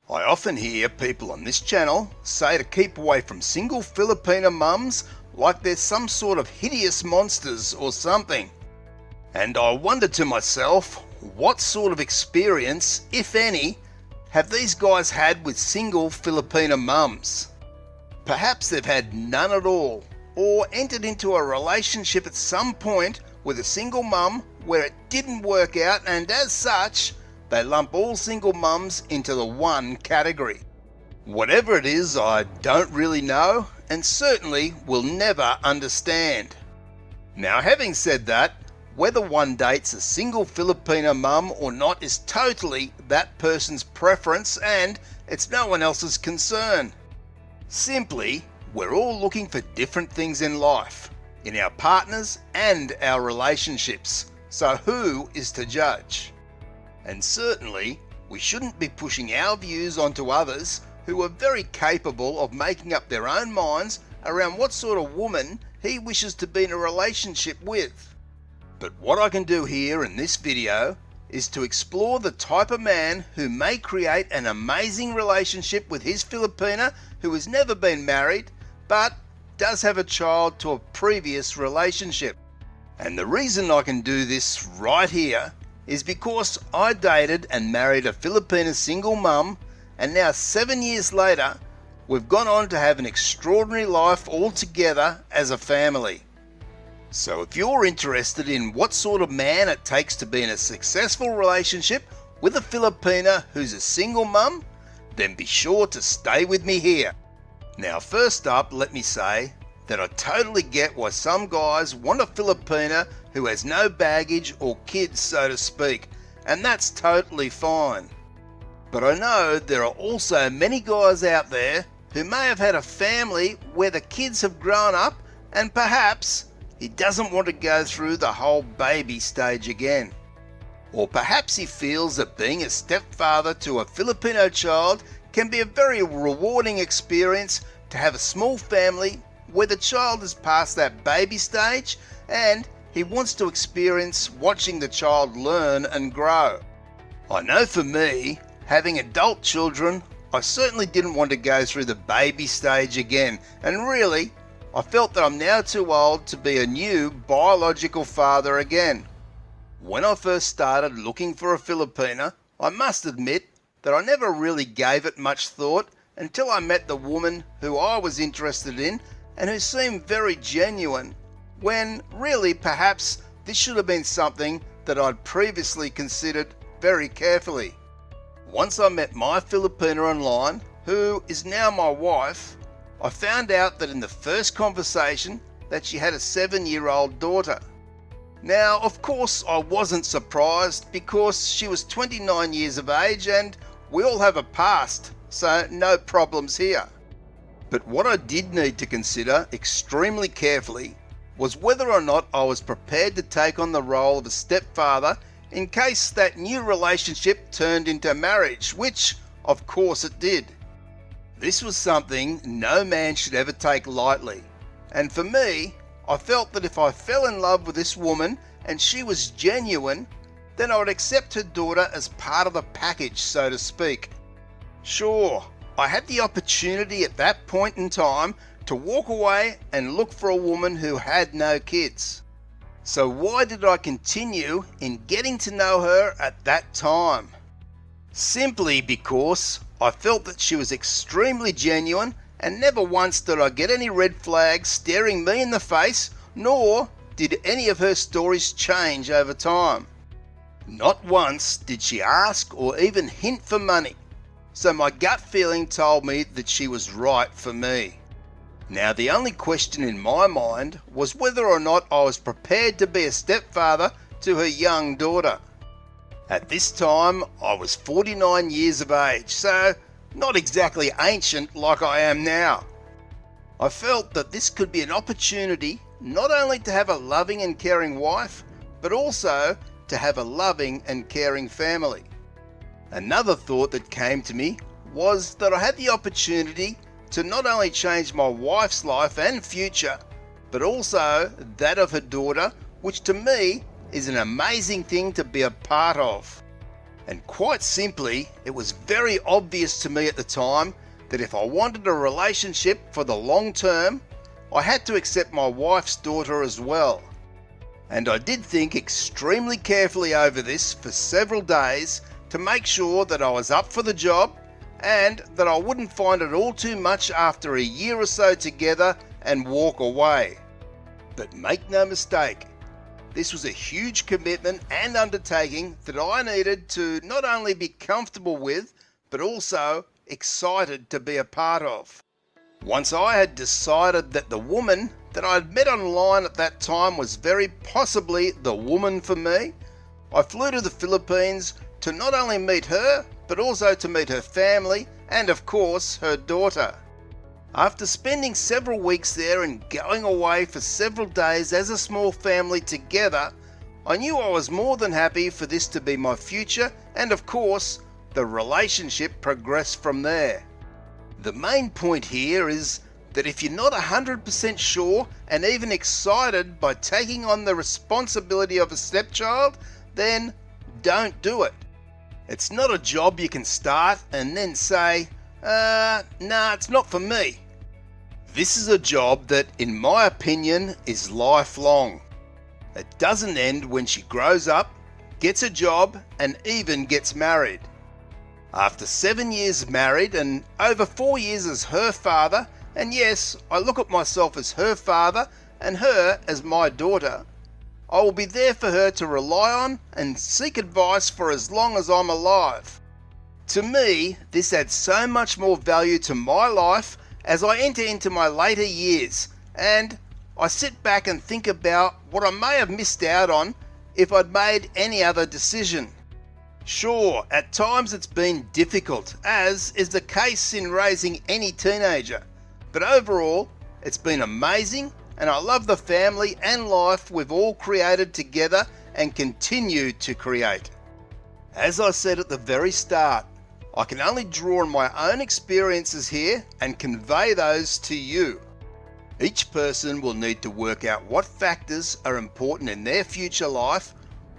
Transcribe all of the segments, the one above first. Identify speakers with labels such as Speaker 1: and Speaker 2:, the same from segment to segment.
Speaker 1: I often hear people on this channel say to keep away from single Filipina mums like they're some sort of hideous monsters or something. And I wonder to myself, what sort of experience, if any, have these guys had with single Filipina mums? Perhaps they've had none at all, or entered into a relationship at some point with a single mum where it didn't work out, and as such, they lump all single mums into the one category. Whatever it is, I don't really know, and certainly will never understand. Now, having said that, whether one dates a single Filipina mum or not is totally that person's preference, and it's no one else's concern. Simply, we're all looking for different things in life, in our partners and our relationships, so who is to judge? And certainly, we shouldn't be pushing our views onto others who are very capable of making up their own minds around what sort of woman he wishes to be in a relationship with. But what I can do here in this video is to explore the type of man who may create an amazing relationship with his Filipina who has never been married, but does have a child to a previous relationship. And the reason I can do this right here is because I dated and married a Filipina single mum, and now 7 years later, we've gone on to have an extraordinary life all together as a family. So if you're interested in what sort of man it takes to be in a successful relationship with a Filipina who's a single mum, then be sure to stay with me here. Now, first up, let me say that I totally get why some guys want a Filipina who has no baggage or kids, so to speak, and that's totally fine. But I know there are also many guys out there who may have had a family where the kids have grown up, and perhaps he doesn't want to go through the whole baby stage again. Or perhaps he feels that being a stepfather to a Filipino child can be a very rewarding experience to have a small family where the child is past that baby stage and he wants to experience watching the child learn and grow. I know for me, having adult children, I certainly didn't want to go through the baby stage again, and really, I felt that I'm now too old to be a new biological father again. When I first started looking for a Filipina, I must admit that I never really gave it much thought until I met the woman who I was interested in and who seemed very genuine, when really perhaps this should have been something that I'd previously considered very carefully. Once I met my Filipina online, who is now my wife, I found out that in the first conversation that she had a 7-year-old daughter. Now, of course, I wasn't surprised because she was 29 years of age and we all have a past, so no problems here. But what I did need to consider extremely carefully was whether or not I was prepared to take on the role of a stepfather in case that new relationship turned into marriage, which of course it did. This was something no man should ever take lightly, and for me, I felt that if I fell in love with this woman and she was genuine, then I would accept her daughter as part of the package, so to speak. Sure, I had the opportunity at that point in time to walk away and look for a woman who had no kids. So why did I continue in getting to know her at that time? Simply because I felt that she was extremely genuine, and never once did I get any red flags staring me in the face, nor did any of her stories change over time. Not once did she ask or even hint for money, so my gut feeling told me that she was right for me. Now, the only question in my mind was whether or not I was prepared to be a stepfather to her young daughter. At this time, I was 49 years of age, so not exactly ancient like I am now. I felt that this could be an opportunity not only to have a loving and caring wife, but also to have a loving and caring family. Another thought that came to me was that I had the opportunity to not only change my wife's life and future, but also that of her daughter, which to me is an amazing thing to be a part of. And quite simply, it was very obvious to me at the time that if I wanted a relationship for the long term, I had to accept my wife's daughter as well. And I did think extremely carefully over this for several days to make sure that I was up for the job and that I wouldn't find it all too much after a year or so together and walk away. But make no mistake, this was a huge commitment and undertaking that I needed to not only be comfortable with, but also excited to be a part of. Once I had decided that the woman that I had met online at that time was very possibly the woman for me, I flew to the Philippines to not only meet her, but also to meet her family and of course her daughter. After spending several weeks there and going away for several days as a small family together, I knew I was more than happy for this to be my future, and of course, the relationship progressed from there. The main point here is that if you're not 100% sure and even excited by taking on the responsibility of a stepchild, then don't do it. It's not a job you can start and then say, nah, it's not for me. This is a job that, in my opinion, is lifelong. It doesn't end when she grows up, gets a job, and even gets married. After 7 years married and over 4 years as her father, and yes, I look at myself as her father and her as my daughter, I will be there for her to rely on and seek advice for as long as I'm alive. To me, this adds so much more value to my life as I enter into my later years, and I sit back and think about what I may have missed out on if I'd made any other decision. Sure, at times it's been difficult, as is the case in raising any teenager, but overall it's been amazing, and I love the family and life we've all created together and continue to create. As I said at the very start, I can only draw on my own experiences here and convey those to you. Each person will need to work out what factors are important in their future life,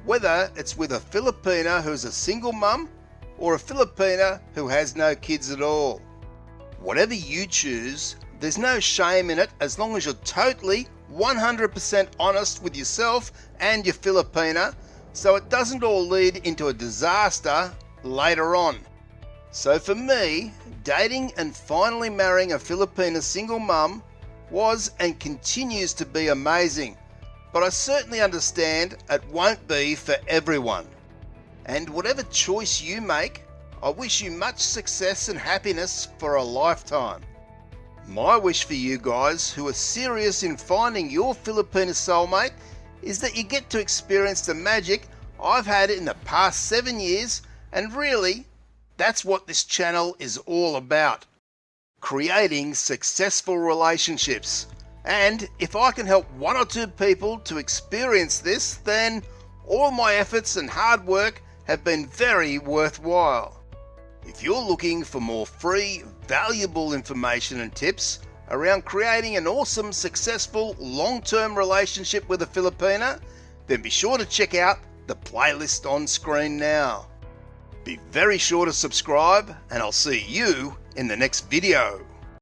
Speaker 1: whether it's with a Filipina who's a single mum or a Filipina who has no kids at all. Whatever you choose, there's no shame in it as long as you're totally 100% honest with yourself and your Filipina, so it doesn't all lead into a disaster later on. So for me, dating and finally marrying a Filipina single mum was and continues to be amazing, but I certainly understand it won't be for everyone. And whatever choice you make, I wish you much success and happiness for a lifetime. My wish for you guys who are serious in finding your Filipina soulmate is that you get to experience the magic I've had in the past 7 years, and really, that's what this channel is all about. Creating successful relationships. And if I can help 1 or 2 people to experience this, then all my efforts and hard work have been very worthwhile. If you're looking for more free, valuable information and tips around creating an awesome, successful, long-term relationship with a Filipina, then be sure to check out the playlist on screen now. Be very sure to subscribe, and I'll see you in the next video.